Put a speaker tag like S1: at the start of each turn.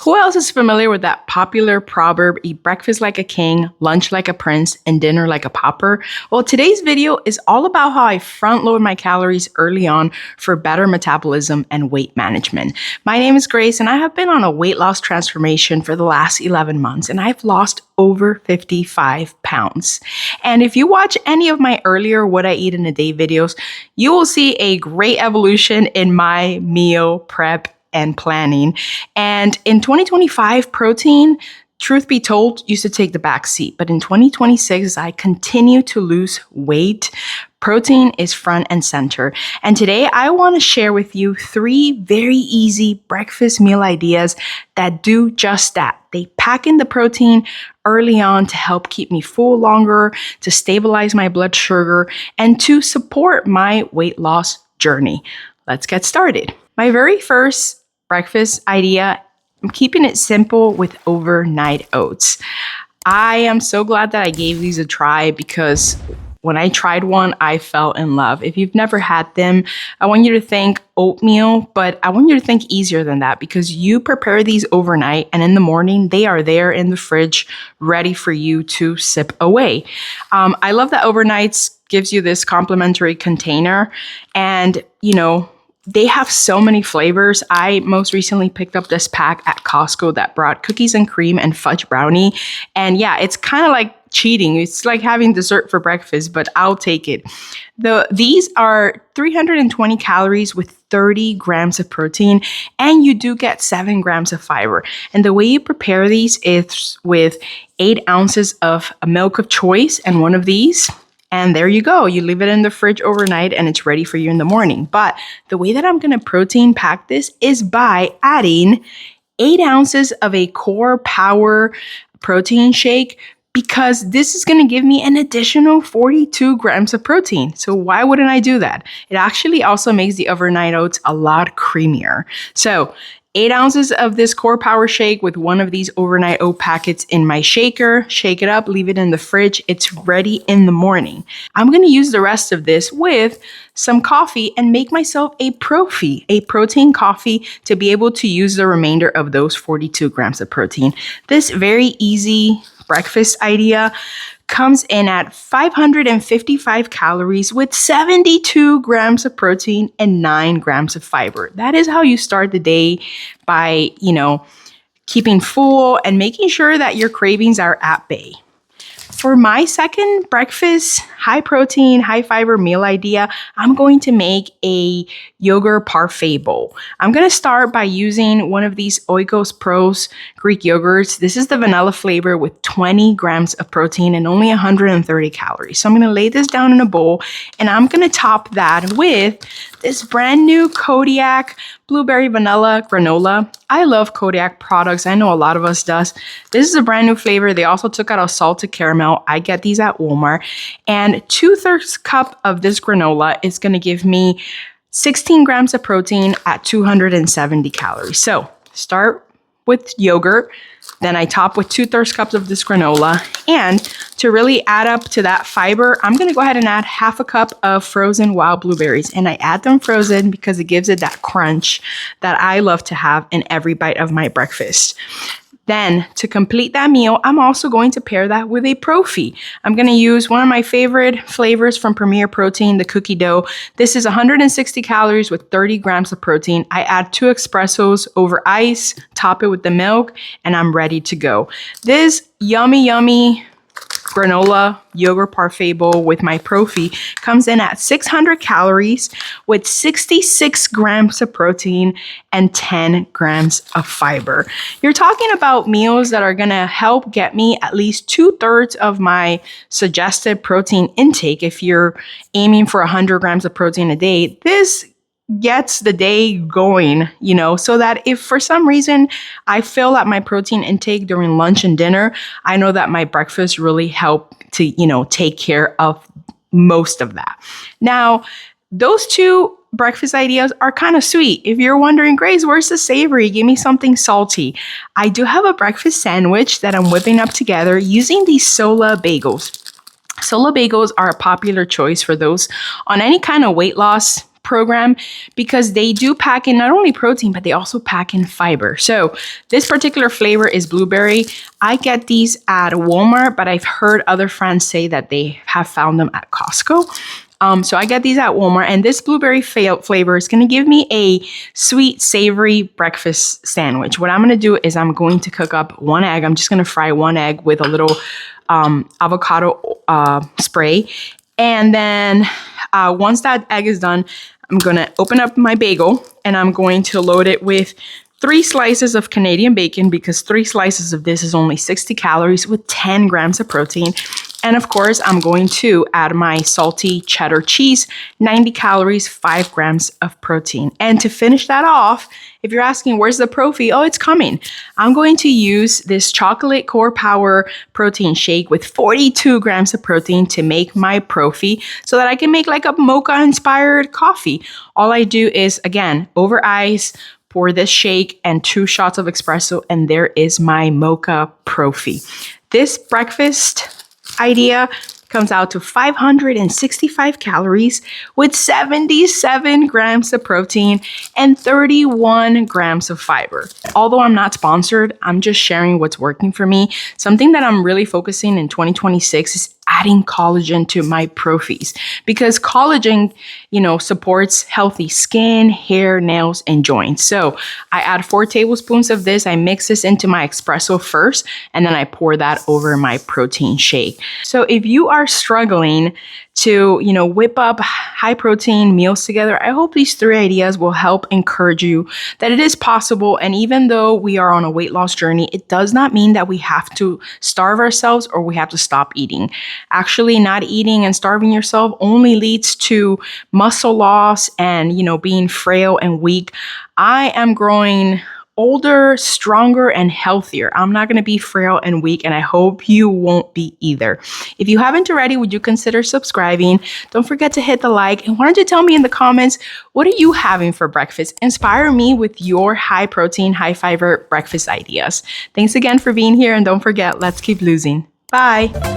S1: Who else is familiar with that popular proverb, eat breakfast like a king, lunch like a prince, and dinner like a pauper? Well, today's video is all about how I front load my calories early on for better metabolism and weight management. My name is Grace, and I have been on a weight loss transformation for the last 11 months, and I've lost over 55 pounds. And if you watch any of my earlier What I Eat in a Day videos, you will see a great evolution in my meal prep and planning. And in 2025, protein, truth be told, used to take the back seat. But in 2026, as I continue to lose weight, protein is front and center. And today I want to share with you 3 very easy breakfast meal ideas that do just that. They pack in the protein early on to help keep me full longer, to stabilize my blood sugar, and to support my weight loss journey. Let's get started. My very first breakfast idea, I'm keeping it simple with overnight oats. I am so glad that I gave these a try because when I tried one, I fell in love. If you've never had them, I want you to think oatmeal, but I want you to think easier than that because you prepare these overnight and in the morning, they are there in the fridge ready for you to sip away. I love that overnights gives you this complimentary container and, they have so many flavors. I most recently picked up this pack at Costco that brought cookies and cream and fudge brownie. And yeah, it's kind of like cheating. It's like having dessert for breakfast, but I'll take it. These are 320 calories with 30 grams of protein, and you do get 7 grams of fiber. And the way you prepare these is with 8 ounces of milk of choice and one of these. And there you go. You leave it in the fridge overnight and it's ready for you in the morning. But the way that I'm going to protein pack this is by adding 8 ounces of a core power protein shake because this is going to give me an additional 42 grams of protein. So why wouldn't I do that? It actually also makes the overnight oats a lot creamier. So 8 ounces of this core power shake with one of these overnight oat packets in my shaker, shake it up, leave it in the fridge. It's ready in the morning. I'm going to use the rest of this with some coffee and make myself a proffee, a protein coffee to be able to use the remainder of those 42 grams of protein. This very easy breakfast idea comes in at 555 calories with 72 grams of protein and 9 grams of fiber. That is how you start the day by, keeping full and making sure that your cravings are at bay. For my second breakfast, high protein, high fiber meal idea, I'm going to make a yogurt parfait bowl. I'm going to start by using one of these Oikos Greek yogurts. This is the vanilla flavor with 20 grams of protein and only 130 calories. So I'm going to lay this down in a bowl and I'm going to top that with this brand new Kodiak blueberry vanilla granola. I love Kodiak products. I know a lot of us does. This is a brand new flavor. They also took out a salted caramel. I get these at Walmart. And 2/3 cup of this granola is going to give me 16 grams of protein at 270 calories. So start with yogurt. Then I top with 2/3 cups of this granola. And to really add up to that fiber, I'm going to go ahead and add 1/2 cup of frozen wild blueberries. And I add them frozen because it gives it that crunch that I love to have in every bite of my breakfast. Then to complete that meal, I'm also going to pair that with a proffee. I'm going to use one of my favorite flavors from Premier Protein, the cookie dough. This is 160 calories with 30 grams of protein. I add 2 espressos over ice, top it with the milk, and I'm ready to go. This yummy granola yogurt parfait bowl with my proffee comes in at 600 calories with 66 grams of protein and 10 grams of fiber. You're talking about meals that are going to help get me at least 2/3 of my suggested protein intake. If you're aiming for 100 grams of protein a day, this gets the day going, so that if for some reason I fill at my protein intake during lunch and dinner, I know that my breakfast really helped to, take care of most of that. Now, those 2 breakfast ideas are kind of sweet. If you're wondering, Grace, where's the savory? Give me something salty. I do have a breakfast sandwich that I'm whipping up together using these Sola bagels. Sola bagels are a popular choice for those on any kind of weight loss program because they do pack in not only protein, but they also pack in fiber. So this particular flavor is blueberry. I get these at Walmart, but I've heard other friends say that they have found them at Costco. So I get these at Walmart, and this blueberry flavor is going to give me a sweet, savory breakfast sandwich. What I'm going to do is I'm going to cook up one egg. I'm just going to fry one egg with a little avocado spray. And then once that egg is done, I'm going to open up my bagel, and I'm going to load it with 3 slices of Canadian bacon, because 3 slices of this is only 60 calories with 10 grams of protein. And of course, I'm going to add my salty cheddar cheese, 90 calories, 5 grams of protein. And to finish that off, if you're asking, where's the proffee? Oh, it's coming. I'm going to use this chocolate core power protein shake with 42 grams of protein to make my proffee so that I can make like a mocha inspired coffee. All I do is, again, over ice, pour this shake and 2 shots of espresso, and there is my mocha proffee. This breakfast idea comes out to 565 calories with 77 grams of protein and 31 grams of fiber. Although I'm not sponsored, I'm just sharing what's working for me. Something that I'm really focusing in 2026 is adding collagen to my proffies, because collagen, supports healthy skin, hair, nails, and joints. So I add 4 tablespoons of this. I mix this into my espresso first, and then I pour that over my protein shake. So if you are struggling to, whip up high protein meals together, I hope these 3 ideas will help encourage you that it is possible. And even though we are on a weight loss journey, it does not mean that we have to starve ourselves or we have to stop eating. Actually, not eating and starving yourself only leads to muscle loss and, being frail and weak. I am growing older, stronger, and healthier. I'm not going to be frail and weak, and I hope you won't be either. If you haven't already, would you consider subscribing? Don't forget to hit the like, and why don't you tell me in the comments, what are you having for breakfast? Inspire me with your high protein, high fiber breakfast ideas. Thanks again for being here, and don't forget, let's keep losing. Bye.